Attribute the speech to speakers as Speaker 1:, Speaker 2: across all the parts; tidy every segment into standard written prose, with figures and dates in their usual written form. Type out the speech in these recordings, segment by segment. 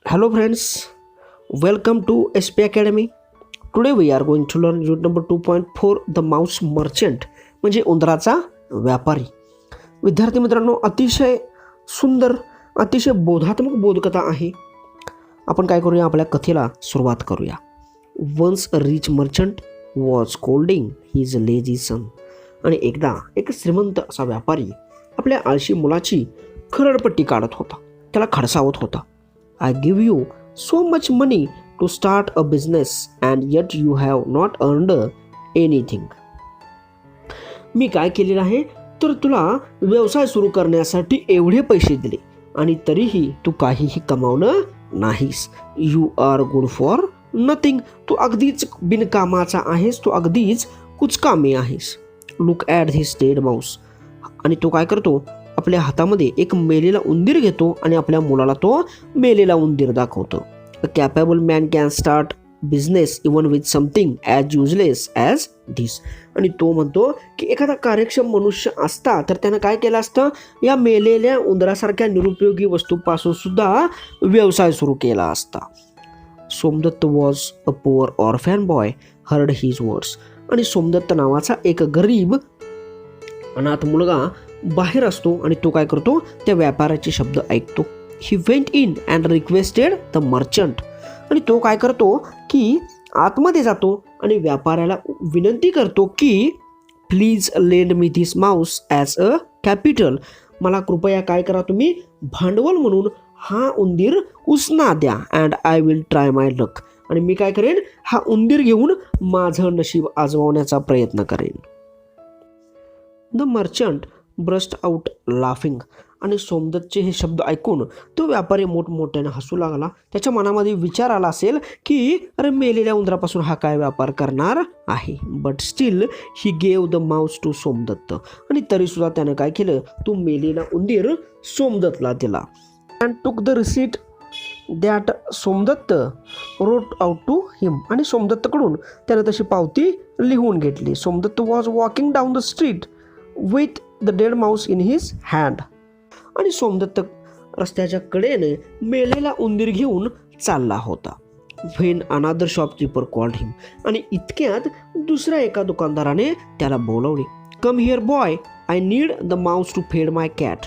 Speaker 1: Hello friends, welcome to SP Academy. Today we are going to learn unit number 2.4 The Mouse Merchant म्हणजे उंदराचा व्यापारी. विद्यार्थी मित्रांनो, अतिशय सुंदर, अतिशय बोधात्मक बोधकथा आहे. आपण काय करूया, आपल्या कथेला सुरुवात करूया. Once a rich merchant was scolding his lazy son. आणि एकदा एक श्रीमंत असा व्यापारी आपल्या आळशी मुलाची खरडपट्टी काढत होता, त्याला खडसावत होता. I give you so much money to start a business and yet you have not earned anything. मी काय केलेलं आहे, तर तुला व्यवसाय सुरू करण्यासाठी एवढे पैसे दिले आणि तरीही तू काहीही कमावलं नाहीस. You are good for nothing. तू अगदीच बिनकामाचा आहेस, तू अगदीच कुचकामी आहेस. Look at this dead mouse. आणि तो काय करतो, आपल्या हातामध्ये एक मेलेला उंदीर घेतो आणि आपल्या मुलाला तो मेलेला उंदीर दाखवतो. A capable man can start business even with something as useless as this. आणि तो म्हणतो की एखादा कार्यक्षम मनुष्य असता तर त्यानं काय केलं असतं, या मेलेल्या उंदरासारख्या निरुपयोगी वस्तूपासून सुद्धा व्यवसाय सुरू केला असता. Somdatta was a poor orphan boy heard his words. आणि सोमदत्त नावाचा एक गरीब अनाथ मुलगा बाहेर असतो आणि तो काय करतो, त्या व्यापाऱ्याचे शब्द ऐकतो. He went in and requested the merchant. आणि तो काय करतो की आतमध्ये जातो आणि व्यापाऱ्याला विनंती करतो की please lend me this Mouse as a capital. मला कृपया काय करा, तुम्ही भांडवल म्हणून हा उंदीर उसना द्या. अँड आय विल ट्राय माय लक. आणि मी काय करेन, हा उंदीर घेऊन माझं नशीब आजमावण्याचा प्रयत्न करेन. The merchant burst out laughing. आणि सोमदत्तचे हे शब्द ऐकून तो व्यापारी मोठमोठ्याने हसू लागला. त्याच्या मनामध्ये विचार आला असेल की अरे, मेलेल्या उंदरापासून हा काय व्यापार करणार आहे. But still he gave the mouse to Somdatta. आणि तरीसुद्धा त्यानं काय केलं, तो मेलेला उंदीर सोमदत्तला दिला. And took the receipt that Somdatta wrote out to him. आणि सोमदत्तकडून त्यानं तशी पावती लिहून घेतली. Somdatta was walking down the street with the dead mouse in his hand. आणि सोमदत्त रस्त्याच्या कडेने मेलेला उंदीर घेऊन चालला होता. व्हेन अनादर शॉपकीपर कॉल्ड हिम. आणि इतक्यात दुसऱ्या एका दुकानदाराने त्याला बोलवले. Come here boy, I need the mouse to feed my cat.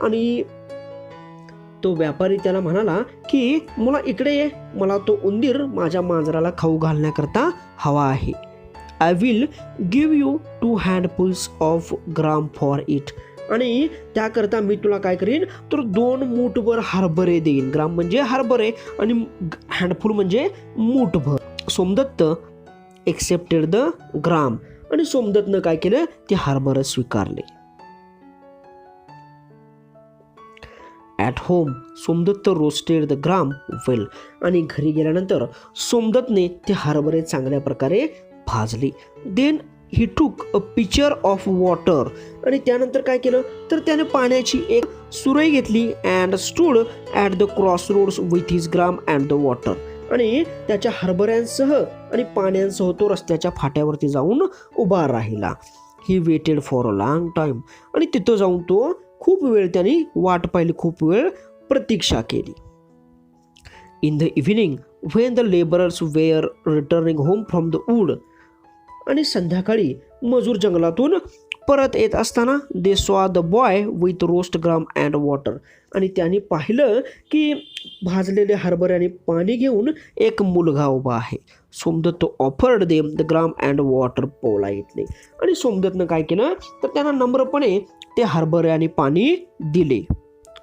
Speaker 1: आणि तो व्यापारी त्याला म्हणाला की मुला इकडे ये, मला तो उंदीर माझ्या मांजराला खाऊ घालण्याकरता हवा आहे. I will give you 2 handfuls of gram for it. आणि त्याकरता मी तुला काय करीन, तर 2 मूठभर हरभरे देईन. ग्राम म्हणजे हरभरे आणि हँडफुल म्हणजे मूठभर. Somdatta accepted the gram. आणि सोमदत्तनं काय केलं, ते हरभरे स्वीकारले. At home Somdatta roasted the gram well. आणि घरी गेल्यानंतर सोमदत्तने ते हरभरे चांगल्या प्रकारे भाजले. देन ही टूक अ पिचर ऑफ वॉटर. आणि त्यानंतर काय केलं, तर त्याने पाण्याची एक सुरई घेतली. And stood at the crossroads with his gram and the water. आणि त्याच्या हरभऱ्यांसह आणि पाण्यांसह तो रस्त्याच्या फाट्यावरती जाऊन उभा राहिला. He waited for a long time. आणि तिथं जाऊन तो खूप वेळ त्यांनी वाट पाहिली, खूप वेळ प्रतीक्षा केली. In the evening when the labourers were returning home from the wood. आणि संध्याकाळी मजूर जंगलातून परत येत असताना they saw the boy with roast gram and water. आणि त्यांनी पाहिलं की भाजलेले हरभऱ्याने पाणी घेऊन एक मुलगा उभा आहे. Somdatta offered them the gram and water politely. आणि सोमदत्तनं काय केलं, तर त्यांना नम्रपणे ते हरभरे आणि पाणी दिले.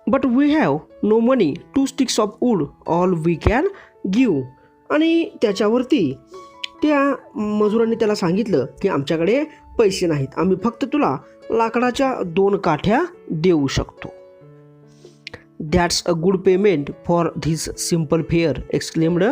Speaker 1: But we have no money, 2 sticks of wood all we can give. आणि त्याच्यावरती त्या मजुरांनी त्याला सांगितलं की आमच्याकडे पैसे नाहीत, आम्ही फक्त तुला लाकडाच्या 2 काठ्या देऊ शकतो. That's a good payment for this simple fare exclaimed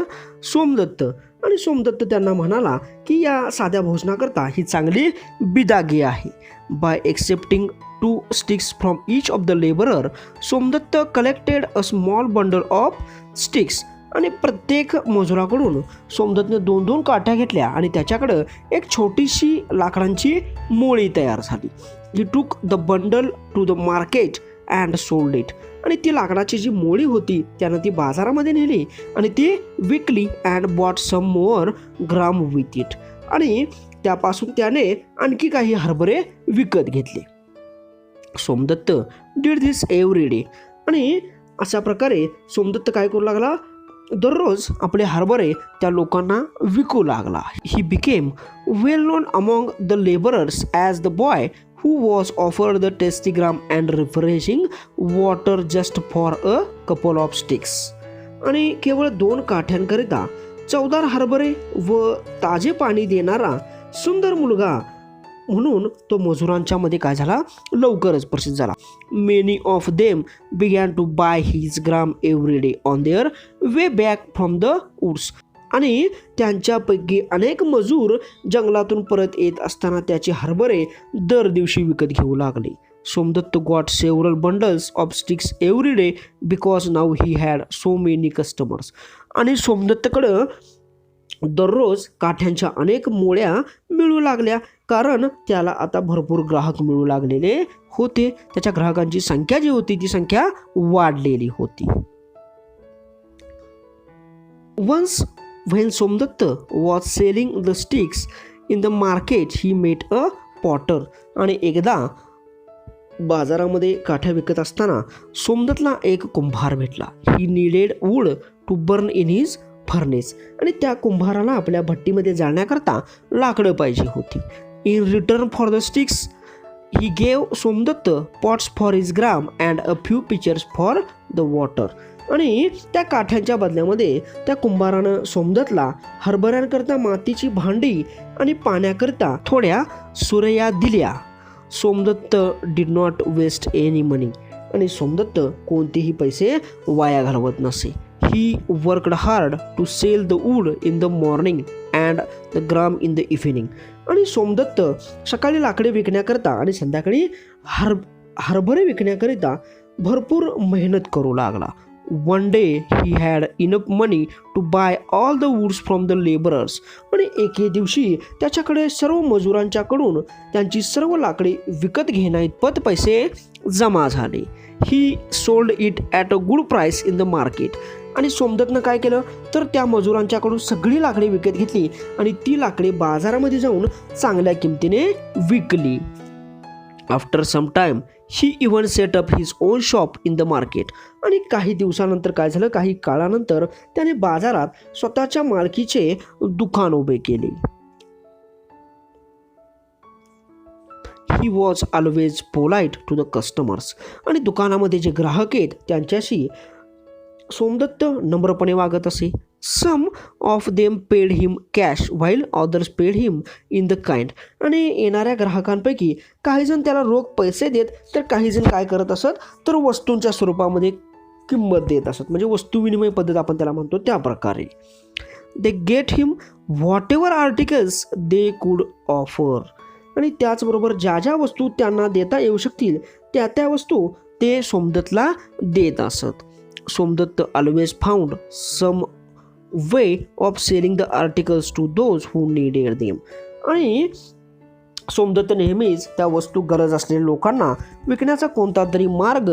Speaker 1: Somdatta. आणि सोमदत्त त्यांना म्हणाला की या साध्या भोजनाकरता ही चांगली बिदागी आहे. By accepting 2 sticks from each of the labourer Somdatta collected a small bundle of sticks. आणि प्रत्येक मजुराकडून सोमदत्तने 2-2 काठ्या घेतल्या आणि त्याच्याकडं एक छोटीशी लाकडांची मोळी तयार झाली. He took the bundle to the market and sold it. आणि ती लाकडाची जी मोळी होती त्यानं ती बाजारामध्ये नेली आणि ती विकली and bought some more gram with it. आणि त्यापासून त्याने आणखी काही हरभरे विकत घेतले. Somdatta did this every day. आणि अशा प्रकारे सोमदत्त काय करू लागला, दररोज आपले हरभरे त्या लोकांना विकू लागला. He became well non among the labourers as the boy who was offered the tasty gram and refreshing water just for a couple of sticks. आणि केवळ 2 काठ्यांकरिता 14 हरभरे व ताजे पाणी देणारा सुंदर मुलगा म्हणून तो मजुरांच्या मध्ये काय झाला, लवकरच प्रसिद्ध झाला. Many of them began to buy his gram every day on their way back from the woods. आणि त्यांच्यापैकी अनेक मजूर जंगलातून परत येत असताना त्याचे हरभरे दर दिवशी विकत घेऊ लागले. Somdatta got several bundles of sticks every day because now he had so many customers. आणि सोमदत्तकडं दररोज काठ्यांच्या अनेक मोळ्या मिळू लागल्या, कारण त्याला आता भरपूर ग्राहक मिळू लागलेले होते. त्याच्या ग्राहकांची संख्या जी होती ती संख्या वाढलेली होती. Once when Somdatta was selling the sticks in the market he met a potter. आणि एकदा बाजारामध्ये काठ्या विकत असताना सोमदत्तला एक कुंभार भेटला. He needed wood to burn in his furnace. आणि त्या कुंभाराला आपल्या भट्टीमध्ये जाळण्याकरता लाकडं पाहिजे होती. In return for the sticks he gave Somdatta pots for his gram and a few pitchers for the water. आणि त्या काठ्यांच्या बदल्यामध्ये त्या कुंभारानं सोमदत्तला हरभऱ्यांकरता मातीची भांडी आणि पाण्याकरता थोड्या सुरया दिल्या. Somdatta did not waste any money. आणि सोमदत्त कोणतेही पैसे वाया घालवत नसे. He worked hard to sell the wood in the morning and the gram in the evening. आणि सोमदत्त सकाळी लाकडे विकण्याकरता आणि संध्याकाळी हरभरे विकण्याकरिता भरपूर मेहनत करू लागला. One day he had enough money to buy all the woods from the laborers. आणि एके दिवशी त्याच्याकडे सर्व मजुरांच्याकडून त्यांची सर्व लाकडे विकत घेण्याइतपत पैसे जमा झाले. He sold it at a good price in the market. आणि सोमदत्तनं काय केलं तर त्या मजुरांच्याकडून सगळी लाकडे विकत घेतली आणि ती लाकडे बाजारामध्ये जाऊन चांगल्या किमतीने विकली. After some time he even set up his own shop in the market. आणि काही दिवसानंतर काय झालं, काही काळानंतर त्याने बाजारात स्वतःच्या मालकीचे दुकान उभे केले. He was always polite to the customers. आणि दुकानामध्ये जे ग्राहक आहेत त्यांच्याशी सोमदत्त नम्रपणे वागत असे. Some of them paid him cash while others paid him in the kind. आणि येणाऱ्या ग्राहकांपैकी काही जण त्याला रोख पैसे देत तर काही जण काय करत असत तर वस्तूंच्या स्वरूपामध्ये किंमत देत असत. म्हणजे वस्तू विनिमय पद्धत आपण त्याला म्हणतो त्या प्रकारे. They get him what ever articles they could offer. आणि त्याचबरोबर ज्या ज्या वस्तू त्यांना देता येऊ शकतील त्या त्या वस्तू ते सोमदत्तला देत असत. Somdatta always found some way of selling the articles to those who needed them. आणि सोमदत्त नेहमीच त्या वस्तू गरज असलेल्या लोकांना विकण्याचा कोणता तरी मार्ग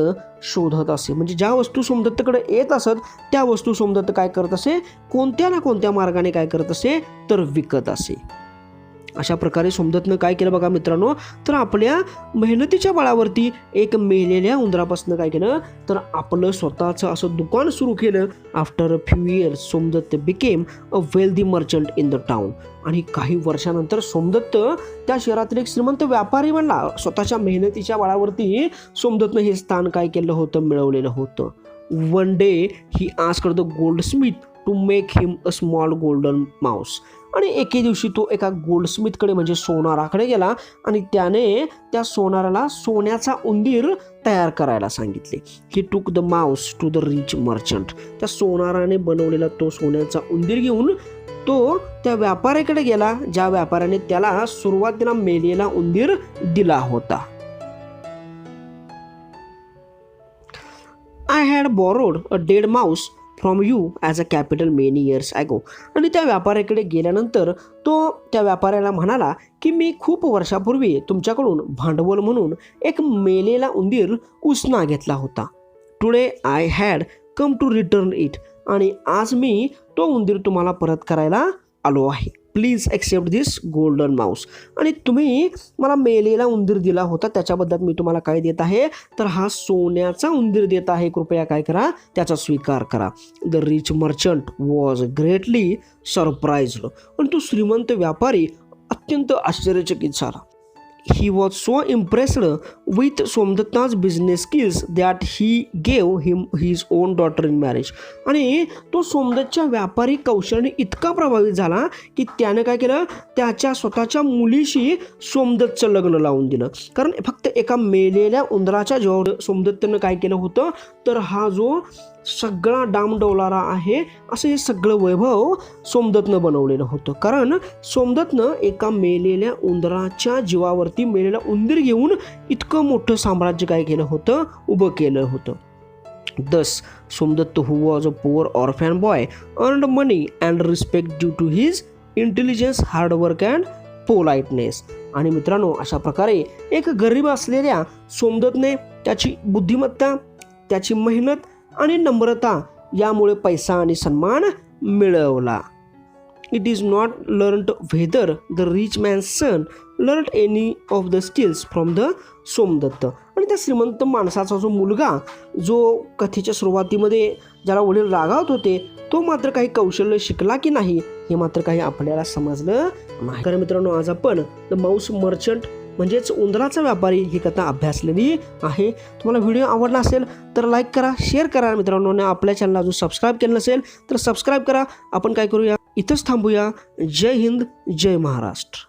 Speaker 1: शोधत असे. म्हणजे ज्या वस्तू सोमदत्तकडे येत असत त्या वस्तू सोमदत्त काय करत असे, कोणत्या ना कोणत्या मार्गाने काय करत असे तर विकत असे. अशा प्रकारे सोमदत्तनं काय केलं बघा मित्रांनो, तर आपल्या मेहनतीच्या बळावरती एक मेलेल्या उंदरापासून काय केलं तर आपलं स्वतःचं असं दुकान सुरू केलं. After a few years Somdatta became a wealthy merchant in the town. आणि काही वर्षानंतर सोमदत्त त्या शहरातील एक श्रीमंत व्यापारी बनला. स्वतःच्या मेहनतीच्या बळावरती सोमदत्तनं हे स्थान काय केलं होतं, मिळवलेलं होतं. One day he asked the goldsmith to make him a small golden mouse. आणि एके दिवशी तो एका गोल्डस्मिथकडे म्हणजे सोनाराकडे गेला आणि त्याने त्या सोनाराला सोन्याचा उंदीर तयार करायला सांगितले. He took the mouse to the rich merchant. त्या सोनाराने बनवलेला तो सोन्याचा उंदीर घेऊन तो त्या व्यापाऱ्याकडे गेला ज्या व्यापाऱ्याने त्याला सुरुवातीला मेलेला उंदीर दिला होता. I had borrowed a dead Mouse from you as a capital many years ago. आणि त्या व्यापाऱ्याकडे गेल्यानंतर तो त्या व्यापाऱ्याला म्हणाला की मी खूप वर्षापूर्वी तुमच्याकडून भांडवल म्हणून एक मेलेला उंदीर उसना घेतला होता. Today I had come to return it. आणि आज मी तो उंदीर तुम्हाला परत करायला आलो आहे. Please accept this golden mouse. आणि तुम्ही मला मेलेला उंदीर दिला होता, त्याच्याबद्दल मी तुम्हाला काय देत आहे, तर हा सोन्याचा उंदीर देत आहे. कृपया काय करा, त्याचा स्वीकार करा. The rich merchant was greatly surprised. आणि तो श्रीमंत व्यापारी अत्यंत आश्चर्यचकित झाला. He was so impressed with सोमदत्ता's business skills that he gave him his own daughter in marriage. आणि तो सोमदत्तच्या व्यापारी कौशल्याने इतका प्रभावित झाला की त्यानं काय केलं, त्याच्या स्वतःच्या मुलीशी सोमदत्तचं लग्न लावून दिलं. कारण फक्त एका मेलेल्या उंदराच्या जेव्हा सोमदत्तनं काय केलं होतं, तर हा जो सगळा डामडौलारा आहे असं हे सगळं वैभव सोमदत्तनं बनवलेलं होतं. कारण सोमदत्तनं एका मेलेल्या उंदराच्या जीवावरती मेलेला उंदीर घेऊन इतकं मोठं साम्राज्य काय केलं होतं, उभं केलं होतं. Thus, Somdatta, who was a poor orphan boy, earned money and respect due to his intelligence, hard work and politeness. आणि मित्रांनो, अशा प्रकारे एक गरीब असलेल्या सोमदत्तने त्याची बुद्धिमत्ता, त्याची मेहनत आणि नम्रता यामुळे पैसा आणि सन्मान मिळवला. It is not learned whether the rich man's son learned any of the skills from the Somdatta. आणि त्या श्रीमंत माणसाचा जो मुलगा, जो कथेच्या सुरुवातीमध्ये ज्याला वडील रागावत होते, तो मात्र काही कौशल्य शिकला की नाही हे मात्र काही आपल्याला समजलं नाही. कारण मित्रांनो, आज आपण द माऊस मर्चंट म्हणजेच उंदराचा व्यापारी ही कथा अभ्यासलेली आहे. तुम्हाला व्हिडिओ आवडला असेल तर लाईक करा, शेअर करा मित्रांनो. आणि आपल्या चॅनलला अजून सबस्क्राईब केलं नसेल तर सबस्क्राईब करा. आपण काय करूया, इथंच थांबूया. जय हिंद, जय महाराष्ट्र.